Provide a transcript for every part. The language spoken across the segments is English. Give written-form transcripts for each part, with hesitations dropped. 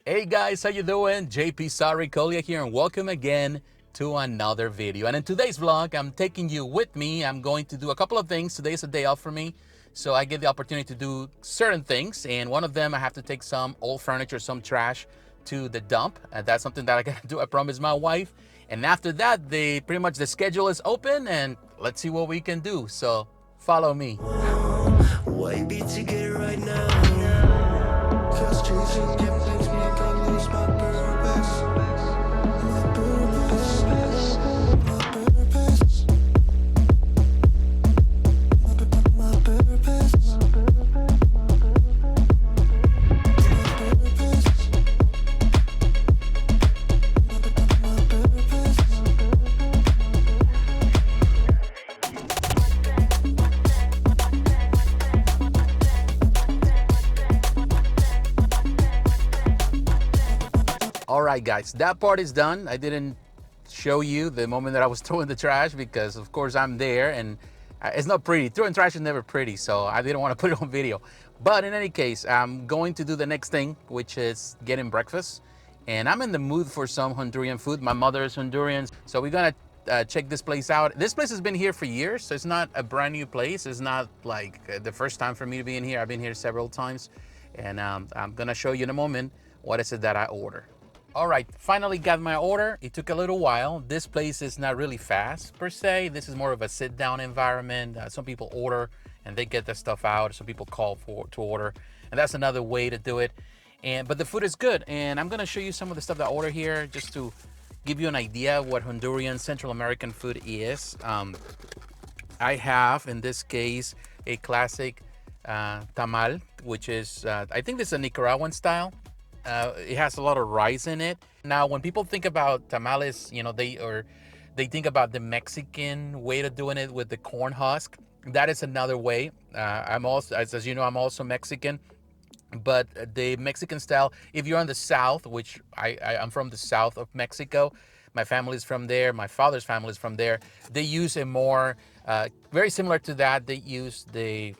Hey guys, how you doing? jpsarrireviews here, and welcome again to another video. And in today's vlog, I'm taking you with me. I'm going to do a couple of things. Today's a day off for me, so I get the opportunity to do certain things. And one of them, I have to take some old furniture, some trash to the dump. And that's something that I gotta do. I promised my wife. And after that, pretty much the schedule is open, and let's see what we can do. So follow me. Why be together right now? Cause chasing them things make I lose my purpose. My purpose. My purpose. My purpose. All right, guys, that part is done. I didn't show you the moment that I was throwing the trash because, of course, I'm there and it's not pretty. Throwing trash is never pretty, so I didn't want to put it on video. But in any case, I'm going to do the next thing, which is getting breakfast. And I'm in the mood for some Honduran food. My mother is Honduran, so we're gonna check this place out. This place has been here for years, so it's not a brand new place. It's not like the first time for me to be in here. I've been here several times, and I'm gonna show you in a moment what is it that I order. All right, finally got my order. It took a little while. This place is not really fast per se. This is more of a sit-down environment. Some people order and they get the stuff out. Some people call to order, and that's another way to do it. But the food is good, and I'm gonna show you some of the stuff that I order here just to give you an idea of what Honduran Central American food is. I have, in this case, a classic tamal, which is, I think this is a Nicaraguan style. It has a lot of rice in it. Now, when people think about tamales, they think about the Mexican way of doing it with the corn husk. That is another way. I'm also, as you know, I'm also Mexican, but the Mexican style, if you're in the South, which I'm from the South of Mexico, my family's from there, my father's family is from there, they use a more, very similar to that, they use the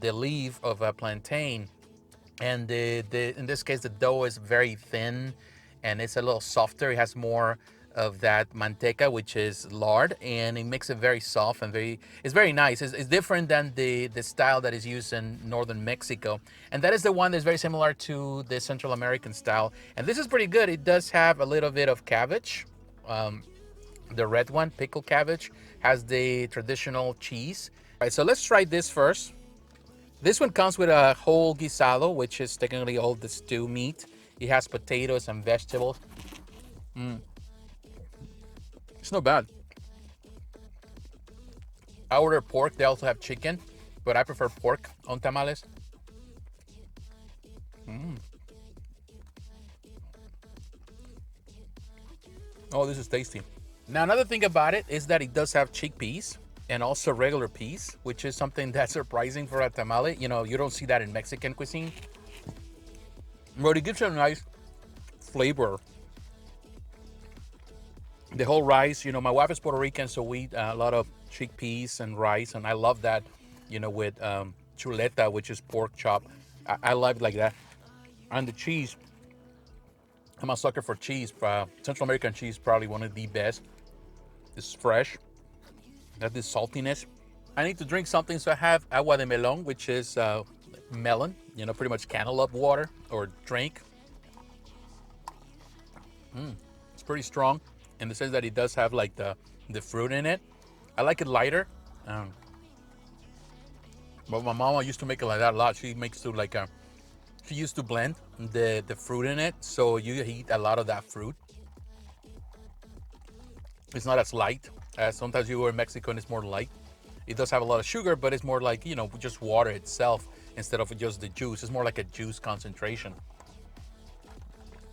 leaf of a plantain. And in this case, the dough is very thin and it's a little softer. It has more of that manteca, which is lard, and it makes it very soft and it's very nice. It's different than the style that is used in northern Mexico. And that is the one that's very similar to the Central American style. And this is pretty good. It does have a little bit of cabbage. The red one, pickled cabbage, has the traditional cheese. All right, so let's try this first. This one comes with a whole guisado, which is technically all the stew meat. It has potatoes and vegetables. It's not bad. I ordered pork. They also have chicken, but I prefer pork on tamales. Oh, this is tasty. Now, another thing about it is that it does have chickpeas and also regular peas, which is something that's surprising for a tamale. You know, you don't see that in Mexican cuisine. But it gives it a nice flavor. The whole rice, you know, my wife is Puerto Rican, so we eat a lot of chickpeas and rice, and I love that, you know, with chuleta, which is pork chop. I love it like that. And the cheese, I'm a sucker for cheese. Central American cheese, probably one of the best. It's fresh. Got this saltiness. I need to drink something, so I have agua de melon, which is melon, you know, pretty much cantaloupe water or drink. It's pretty strong in the sense that it does have like the fruit in it. I like it lighter. But my mama used to make it like that a lot. She makes it like she used to blend the fruit in it, so you eat a lot of that fruit. It's not as light as sometimes you go in Mexico and it's more light. It does have a lot of sugar, but it's more like, you know, just water itself instead of just the juice. It's more like a juice concentration.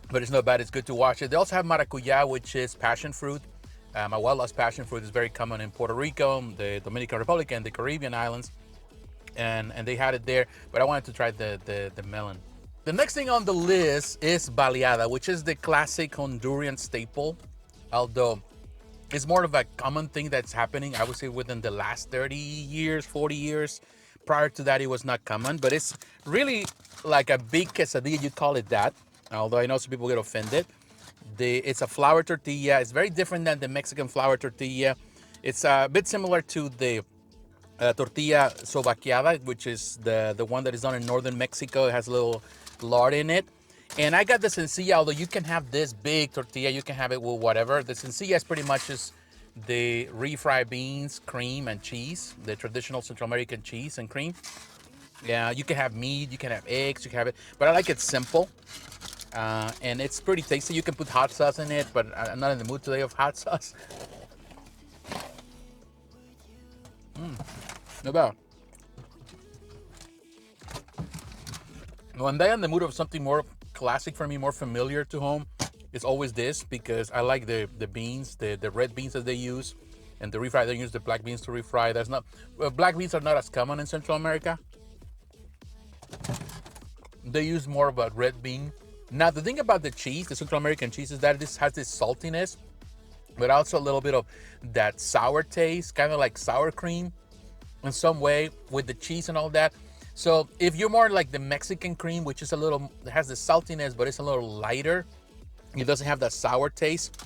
But it's not bad. It's good to watch it. They also have maracuya, which is passion fruit. My wife loves passion fruit. It's very common in Puerto Rico, the Dominican Republic, and the Caribbean islands. And they had it there, but I wanted to try the melon. The next thing on the list is baleada, which is the classic Honduran staple, although it's more of a common thing that's happening, I would say, within the last 30 years, 40 years. Prior to that, it was not common, but it's really like a big quesadilla, you call it that. although I know some people get offended. It's a flour tortilla. It's very different than the Mexican flour tortilla. It's a bit similar to the tortilla sobaqueada, which is the one that is done in northern Mexico. It has a little lard in it. And I got the sencilla, although you can have this big tortilla, you can have it with whatever. The sencilla is pretty much just the refried beans, cream, and cheese, the traditional Central American cheese and cream. Yeah, you can have meat, you can have eggs, you can have it, but I like it simple. And it's pretty tasty. You can put hot sauce in it, but I'm not in the mood today of hot sauce. No bad. When I'm in the mood of something more classic for me, more familiar to home, it's always this, because I like the beans, the red beans that they use, and the refry. They use the black beans to refry. That's not black beans are not as common in Central America. They use more of a red bean. Now the thing about the cheese, the Central American cheese, is that this has this saltiness, but also a little bit of that sour taste, kind of like sour cream in some way with the cheese and all that. So if you're more like the Mexican cream, which is a little, it has the saltiness, but it's a little lighter. It doesn't have that sour taste.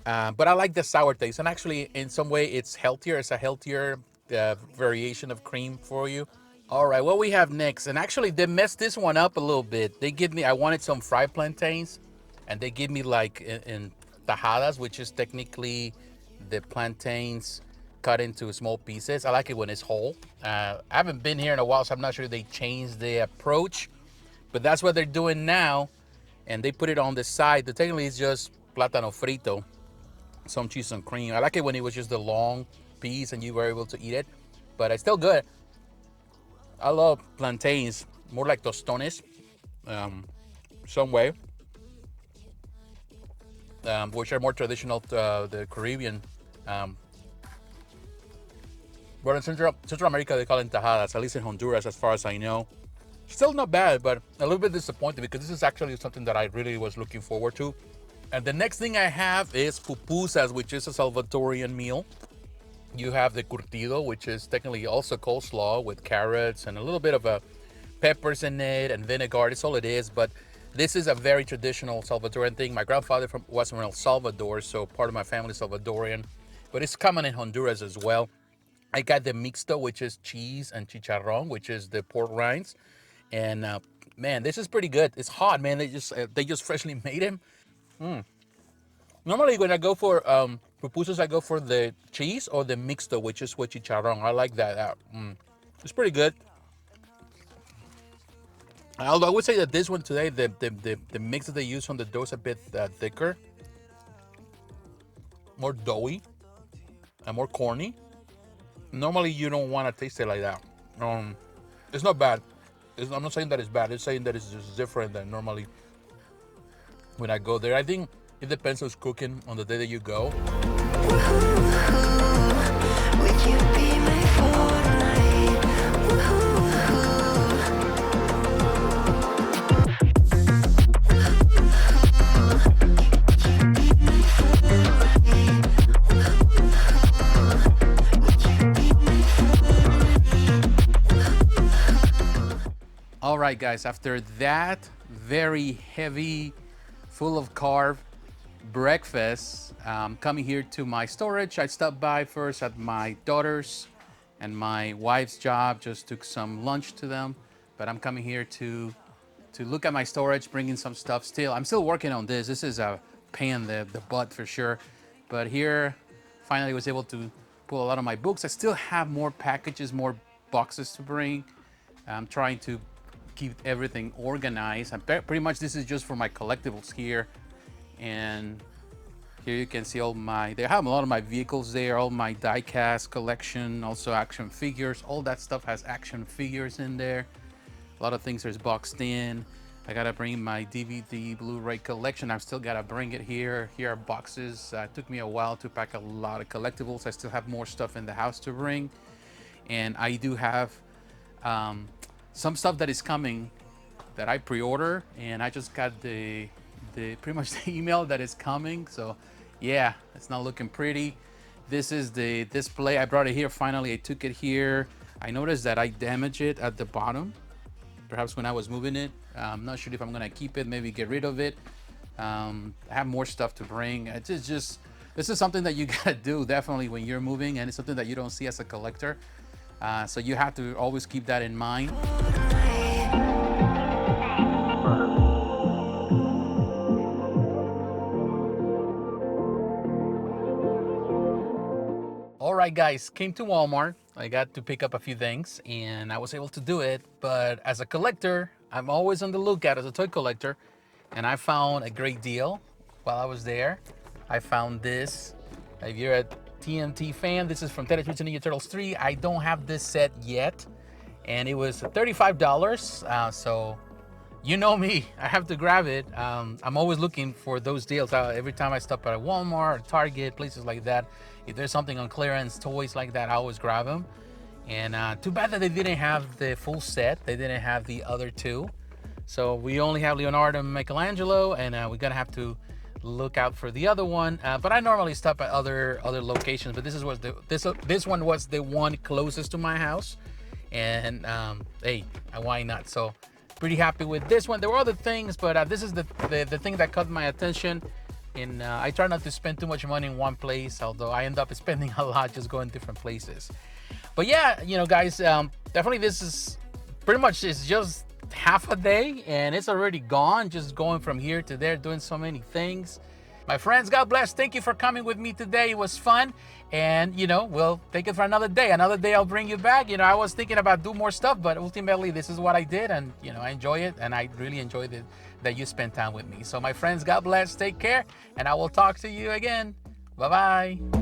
But I like the sour taste. And actually, in some way, it's healthier. It's a healthier variation of cream for you. All right, what we have next. And actually, they messed this one up a little bit. They give me, I wanted some fried plantains. And they give me like in tajadas, which is technically the plantains cut into small pieces. I like it when it's whole. I haven't been here in a while, so I'm not sure they changed the approach, but that's what they're doing now. And they put it on the side. The technically it's just plátano frito, some cheese and cream. I like it when it was just the long piece and you were able to eat it, but it's still good. I love plantains, more like tostones, some way, which are more traditional to the Caribbean. But in Central America, they call it tajadas, at least in Honduras, as far as I know. Still not bad, but a little bit disappointed because this is actually something that I really was looking forward to. And the next thing I have is pupusas, which is a Salvadorian meal. You have the curtido, which is technically also coleslaw with carrots and a little bit of peppers in it and vinegar. That's all it is, but this is a very traditional Salvadoran thing. My grandfather was from El Salvador, so part of my family is Salvadorian, but it's common in Honduras as well. I got the mixto, which is cheese and chicharrón, which is the pork rinds. And man, this is pretty good. It's hot, man. They just freshly made him. Normally, when I go for pupusas, I go for the cheese or the mixto, which is with chicharrón. I like that. It's pretty good. Although I would say that this one today, the mix that they use on the dough is a bit thicker, more doughy, and more corny. Normally, you don't want to taste it like that. It's not bad. I'm not saying that it's bad. It's saying that it's just different than normally when I go there. I think it depends who's cooking on the day that you go. Would you be my Fortnite? All right, guys, after that very heavy, full of carb breakfast, coming here to my storage. I stopped by first at my daughter's and my wife's job, just took some lunch to them, but I'm coming here to look at my storage, bringing some stuff still. I'm still working on this. This is a pain in the butt for sure, but here finally was able to pull a lot of my books. I still have more packages, more boxes to bring. I'm trying to keep everything organized. And pretty much this is just for my collectibles here. And here you can see they have a lot of my vehicles there, all my die-cast collection, also action figures. All that stuff has action figures in there. A lot of things is boxed in. I gotta bring my DVD Blu-ray collection. I've still gotta bring it here. Here are boxes. It took me a while to pack a lot of collectibles. I still have more stuff in the house to bring. And I do have some stuff that is coming that I pre-order, and I just got the pretty much the email that is coming. So yeah, it's not looking pretty. This is the display. I brought it here finally. I took it here. I noticed that I damaged it at the bottom, perhaps when I was moving it. I'm not sure if I'm gonna keep it, maybe get rid of it. I have more stuff to bring. It's just this is something that you gotta do definitely when you're moving, and it's something that you don't see as a collector. So you have to always keep that in mind. All right, guys, came to Walmart. I got to pick up a few things and I was able to do it. But as a collector, I'm always on the lookout as a toy collector. And I found a great deal while I was there. I found this. If you're a TMT fan, this is from Teenage Mutant Ninja Turtles 3. I don't have this set yet. And it was $35. So you know me, I have to grab it. I'm always looking for those deals. Every time I stop at a Walmart or Target, places like that, if there's something on clearance, toys like that, I always grab them. And too bad that they didn't have the full set. They didn't have the other two. So we only have Leonardo and Michelangelo, and we're gonna have to look out for the other one. But I normally stop at other locations. But this one was the one closest to my house, and hey, why not? So pretty happy with this one. There were other things, but this is the thing that caught my attention. And I try not to spend too much money in one place, although I end up spending a lot just going different places. But yeah, you know, guys, definitely this is pretty much, it's just half a day and it's already gone, just going from here to there, doing so many things. My friends, God bless. Thank you for coming with me today. It was fun. And, you know, we'll take it for another day. Another day I'll bring you back. You know, I was thinking about doing more stuff, but ultimately this is what I did. And, you know, I enjoy it. And I really enjoyed it that you spent time with me. So my friends, God bless. Take care. And I will talk to you again. Bye-bye.